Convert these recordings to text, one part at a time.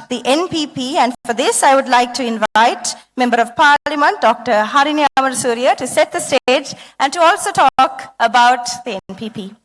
the NPP, and for this I would like to invite Member of Parliament Dr. Harini to set the stage and to also talk about the NPP.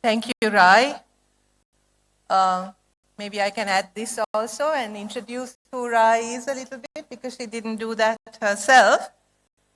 Thank you, Rai. Maybe I can add this also and introduce who Rai is a little bit, because she didn't do that herself.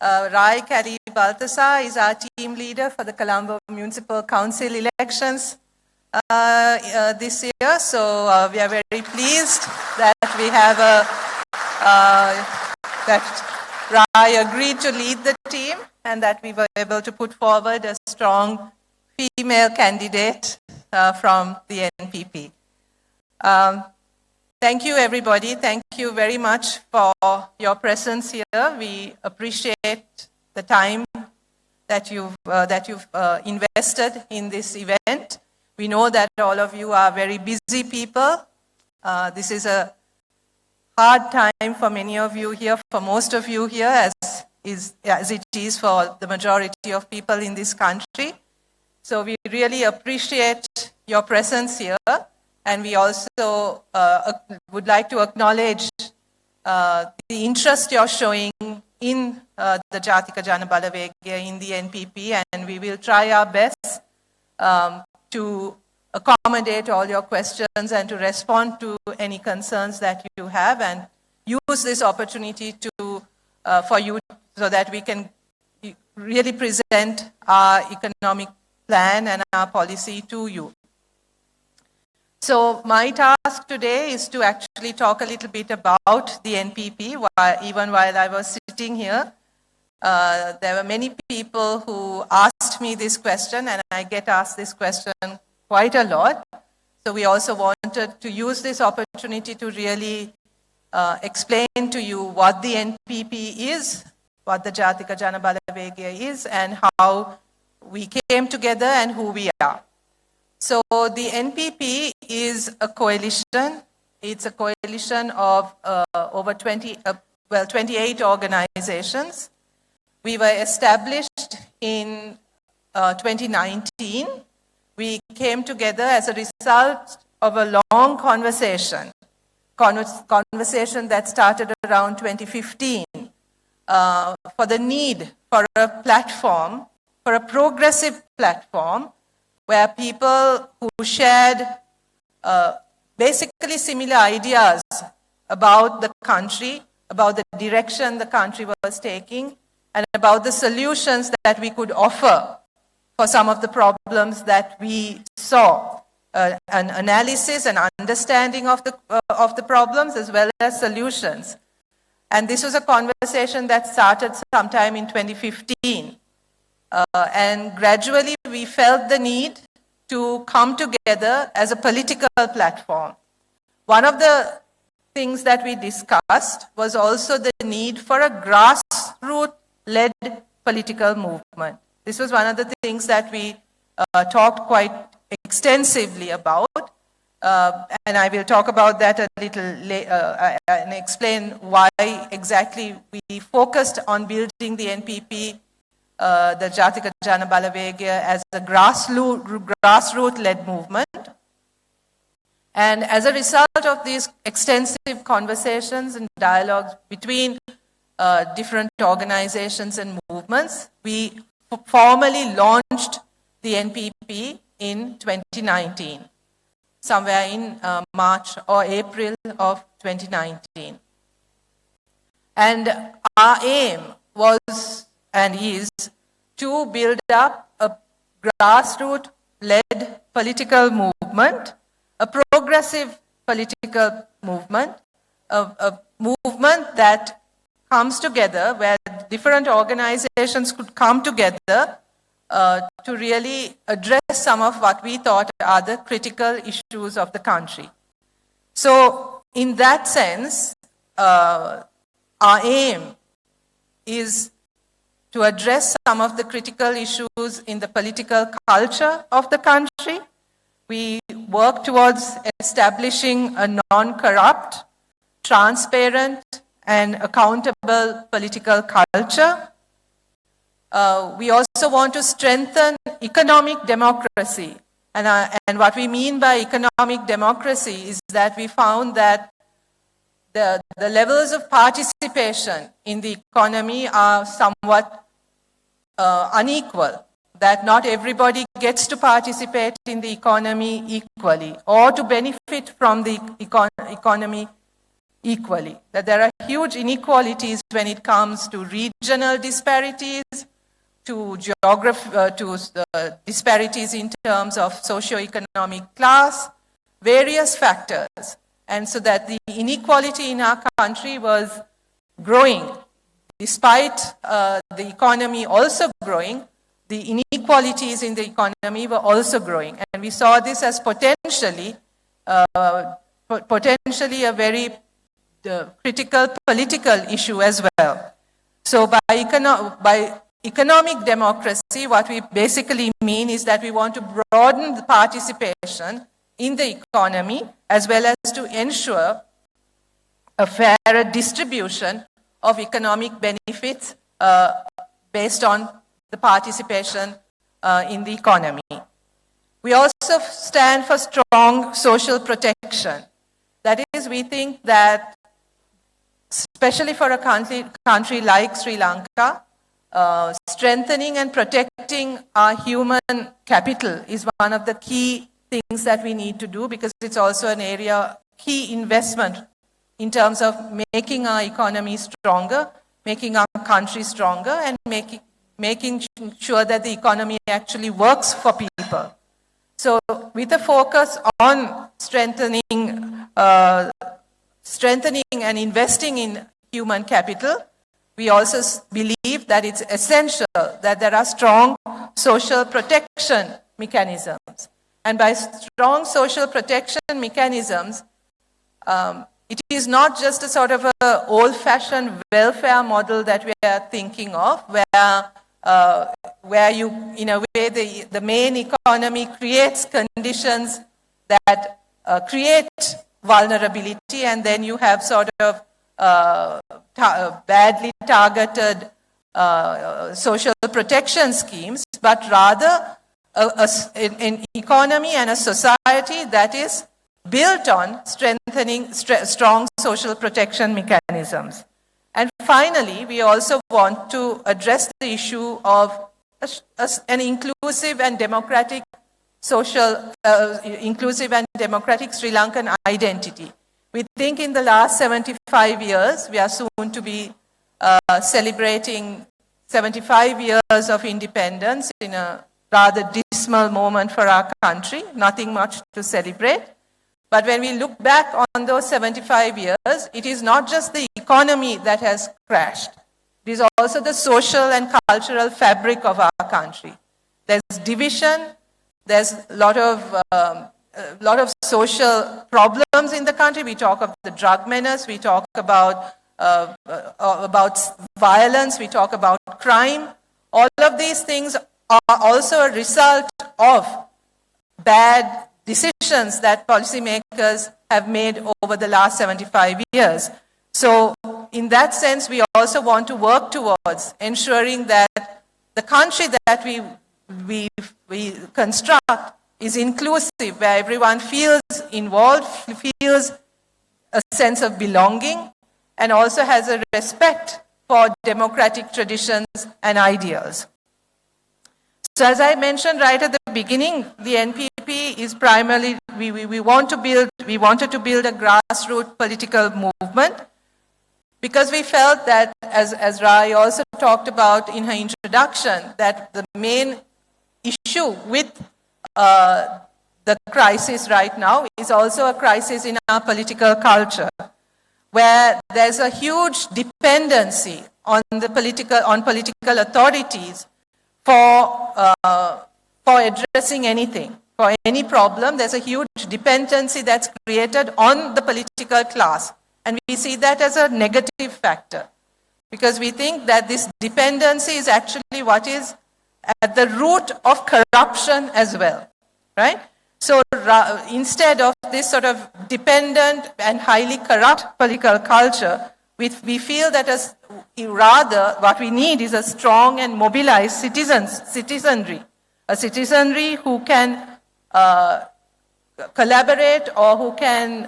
Rai Kari Baltasar is our team leader for the Colombo Municipal Council elections this year. So we are very pleased that we have that Rai agreed to lead the team and that we were able to put forward a strong female candidate from the NPP. Thank you, everybody. Thank you very much for your presence here. We appreciate the time that you've invested in this event. We know that all of you are very busy people. This is a hard time for many of you here, for most of you here, as it is for the majority of people in this country. So we really appreciate your presence here. And we also would like to acknowledge the interest you're showing in the Jatika Jana Balawegaya, in the NPP, and we will try our best to accommodate all your questions and to respond to any concerns that you have, and use this opportunity for you so that we can really present our economic plan and our policy to you. So my task today is to actually talk a little bit about the NPP. Even while I was sitting here, there were many people who asked me this question, and I get asked this question quite a lot. So we also wanted to use this opportunity to really explain to you what the NPP is, what the Jatika Jana Balawegaya is, and how we came together and who we are. So the NPP is a coalition. It's a coalition of over 28 organizations. We were established in 2019. We came together as a result of a long conversation that started around 2015 for the need for a platform, for a progressive platform, where people who shared basically similar ideas about the country, about the direction the country was taking, and about the solutions that we could offer for some of the problems that we saw. An analysis and understanding of the problems as well as solutions. And this was a conversation that started sometime in 2015. And gradually we felt the need to come together as a political platform. One of the things that we discussed was also the need for a grassroots-led political movement. This was one of the things that we talked quite extensively about, and I will talk about that a little later and explain why exactly we focused on building the NPP, the Jatika Jana Balawegaya, as a grassroots-led movement. And as a result of these extensive conversations and dialogues between different organizations and movements, we formally launched the NPP in 2019, somewhere in March or April of 2019. And our aim was and is to build up a grassroots-led political movement, a progressive political movement, a movement that comes together, where different organizations could come together to really address some of what we thought are the critical issues of the country. So in that sense, our aim is to address some of the critical issues in the political culture of the country. We work towards establishing a non-corrupt, transparent, and accountable political culture. We also want to strengthen economic democracy. And what we mean by economic democracy is that we found that the levels of participation in the economy are somewhat unequal, that not everybody gets to participate in the economy equally or to benefit from the economy equally, that there are huge inequalities when it comes to regional disparities, to disparities in terms of socio-economic class, various factors. And so that the inequality in our country was growing. Despite the economy also growing, the inequalities in the economy were also growing. And we saw this as potentially a very critical political issue as well. So by economic democracy, what we basically mean is that we want to broaden the participation in the economy as well as to ensure a fairer distribution of economic benefits based on the participation in the economy. We also stand for strong social protection. That is, we think that, especially for a country like Sri Lanka, strengthening and protecting our human capital is one of the key things that we need to do, because it's also an area, key investment in terms of making our economy stronger, making our country stronger, and making sure that the economy actually works for people. So with a focus on strengthening and investing in human capital, we also believe that it's essential that there are strong social protection mechanisms. And by strong social protection mechanisms, it is not just a sort of an old-fashioned welfare model that we are thinking of, where you, in a way, the main economy creates conditions that create vulnerability, and then you have sort of badly targeted social protection schemes, but rather an economy and a society that is built on strengthening strong social protection mechanisms. And finally, we also want to address the issue of an inclusive and democratic inclusive and democratic Sri Lankan identity. We think in the last 75 years, we are soon to be celebrating 75 years of independence in a rather dismal moment for our country, nothing much to celebrate. But when we look back on those 75 years, it is not just the economy that has crashed. It is also the social and cultural fabric of our country. There's division, there's a lot of social problems in the country. We talk of the drug menace, we talk about violence, we talk about crime. All of these things are also a result of bad decisions that policymakers have made over the last 75 years. So in that sense, we also want to work towards ensuring that the country that we construct is inclusive, where everyone feels involved, feels a sense of belonging, and also has a respect for democratic traditions and ideals. So as I mentioned right at the beginning, the NPP is primarily, we wanted to build a grassroots political movement, because we felt that, as Rai also talked about in her introduction, that the main issue with the crisis right now is also a crisis in our political culture, where there's a huge dependency on political authorities for addressing anything. For any problem, there's a huge dependency that's created on the political class. And we see that as a negative factor, because we think that this dependency is actually what is at the root of corruption as well, right? So instead of this sort of dependent and highly corrupt political culture, We feel that rather what we need is a strong and mobilized citizenry, a citizenry who can collaborate or who can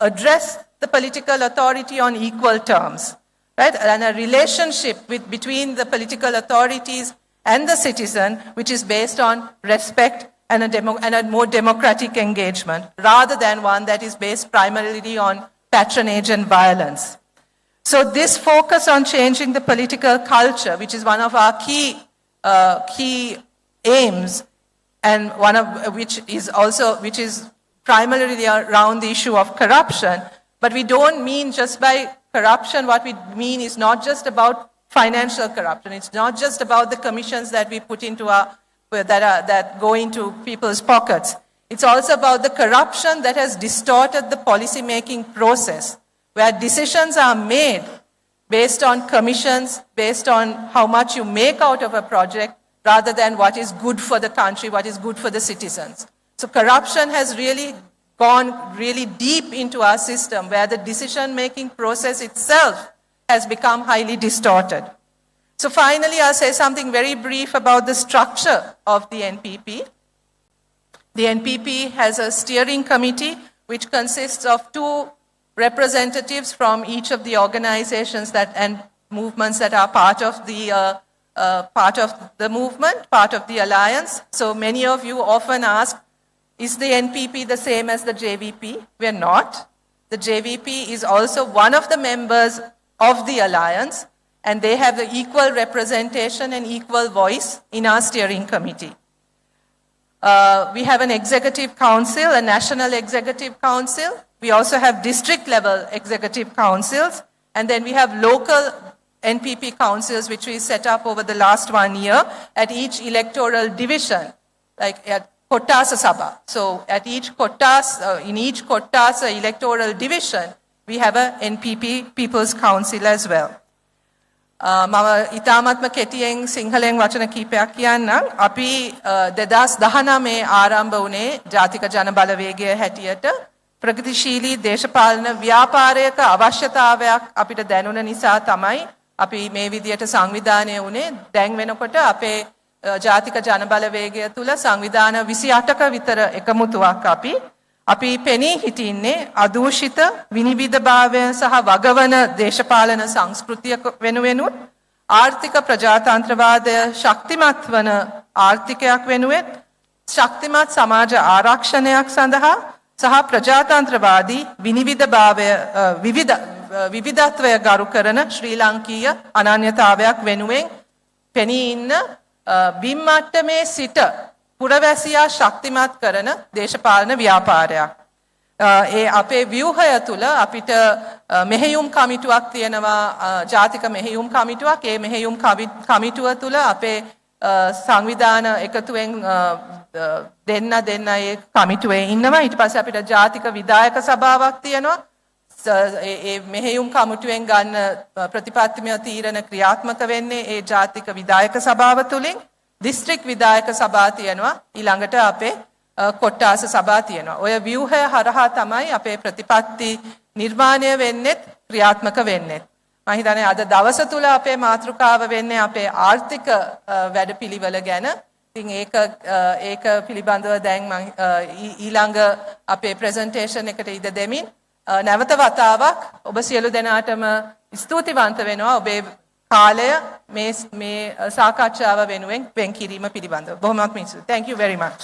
address the political authority on equal terms, right? And a relationship between the political authorities and the citizen, which is based on respect and a more democratic engagement, rather than one that is based primarily on patronage and violence. So this focus on changing the political culture, which is one of our key aims, and one of which is primarily around the issue of corruption. But we don't mean just by corruption, what we mean is not just about financial corruption. It's not just about the commissions that we put into that go into people's pockets. It's also about the corruption that has distorted the policy-making process, where decisions are made based on commissions, based on how much you make out of a project, rather than what is good for the country, what is good for the citizens. So corruption has really gone really deep into our system, where the decision-making process itself has become highly distorted. So finally, I'll say something very brief about the structure of the NPP. The NPP has a steering committee which consists of 2 representatives from each of the organizations and movements that are part of the movement, part of the alliance. So many of you often ask, is the NPP the same as the JVP? We're not. The JVP is also one of the members of the alliance, and they have the equal representation and equal voice in our steering committee. We have an executive council, a national executive council. We also have district level executive councils, and then we have local NPP councils, which we set up over the last 1 year at each electoral division, like at Kottasa Sabha. So at each in each Kottasa electoral division, we have a NPP People's Council as well. මම ඉතාමත්ම කෙටියෙන් සිංහලෙන් වචන කීපයක් කියන්නම්. අපි 2019 ආරම්භ වුණේ ජාතික ජනබලවේගය හැටියට ප්‍රගතිශීලී දේශපාලන ව්‍යාපාරයක අවශ්‍යතාවයක් අපිට දැනුන නිසා තමයි අපි මේ විදියට සංවිධානය වුණේ. දැන් වෙනකොට අපේ ජාතික ජනබලවේගය තුල සංවිධාන 28ක විතර එකමුතුවක් අපි පෙනී හිටින්නේ අදූෂිත විනිවිදභාවය සහ වගවන දේශපාලන සංස්කෘතිය වෙනුවෙනුත් ආර්ථික ප්‍රජාතන්ත්‍රවාදය ශක්තිමත් වන ආර්ථිකයක් වෙනුවෙත් ශක්තිමත් සමාජ ආරක්ෂණයක් සඳහා සහ ප්‍රජාතන්ත්‍රවාදී විනිවිදභාවය විවිධත්වය ගරු කරන ශ්‍රී ලාංකීය අනන්‍යතාවයක් වෙනුවෙන් පෙනී ඉන්න බිම් මට්ටමේ සිට පුරවැසියා ශක්තිමත් කරන දේශපාලන ව්‍යාපාරයක්. ඒ අපේ ව්‍යුහය තුල අපිට මෙහෙයුම් කමිටුවක් තියෙනවා, ජාතික මෙහෙයුම් කමිටුවක්. ඒ මෙහෙයුම් කමිටුව තුල අපේ සංවිධාන එකතුවෙන් දෙන්න ඒ කමිටුවේ ඉන්නවා. ඊට පස්සේ අපිට ජාතික විධායක සභාවක් තියෙනවා. ඒ මෙහෙයුම් කමිටුවෙන් ගන්න ප්‍රතිපත්තිමය තීරණ ක්‍රියාත්මක වෙන්නේ ඒ ජාතික විධායක සභාව තුලින්. දිස්ත්‍රික් විධායක සභා තියෙනවා. ඊළඟට අපේ කොට්ටාස සභා තියෙනවා. ඔය ව්‍යුහය හරහා තමයි අපේ ප්‍රතිපත්ති නිර්මාණය වෙන්නේ, ක්‍රියාත්මක වෙන්නේ. මම හිතන්නේ අද දවස තුල අපේ මාතෘකාව වෙන්නේ අපේ ආර්ථික වැඩපිළිවෙල ගැන. ඉතින් ඒක පිළිබඳව දැන් මම ඊළඟ අපේ ප්‍රෙසන්ටේෂන් එකට ඉඩ දෙමින් නැවත වතාවක් ඔබ සියලු දෙනාටම ස්තුතිවන්ත වෙනවා ඔබේ කාලය මේ සාකච්ඡාව වෙනුවෙන් වෙන් කිරීම පිළිබඳව. බොහොමත්ම ස්තුතියි. Thank you very much.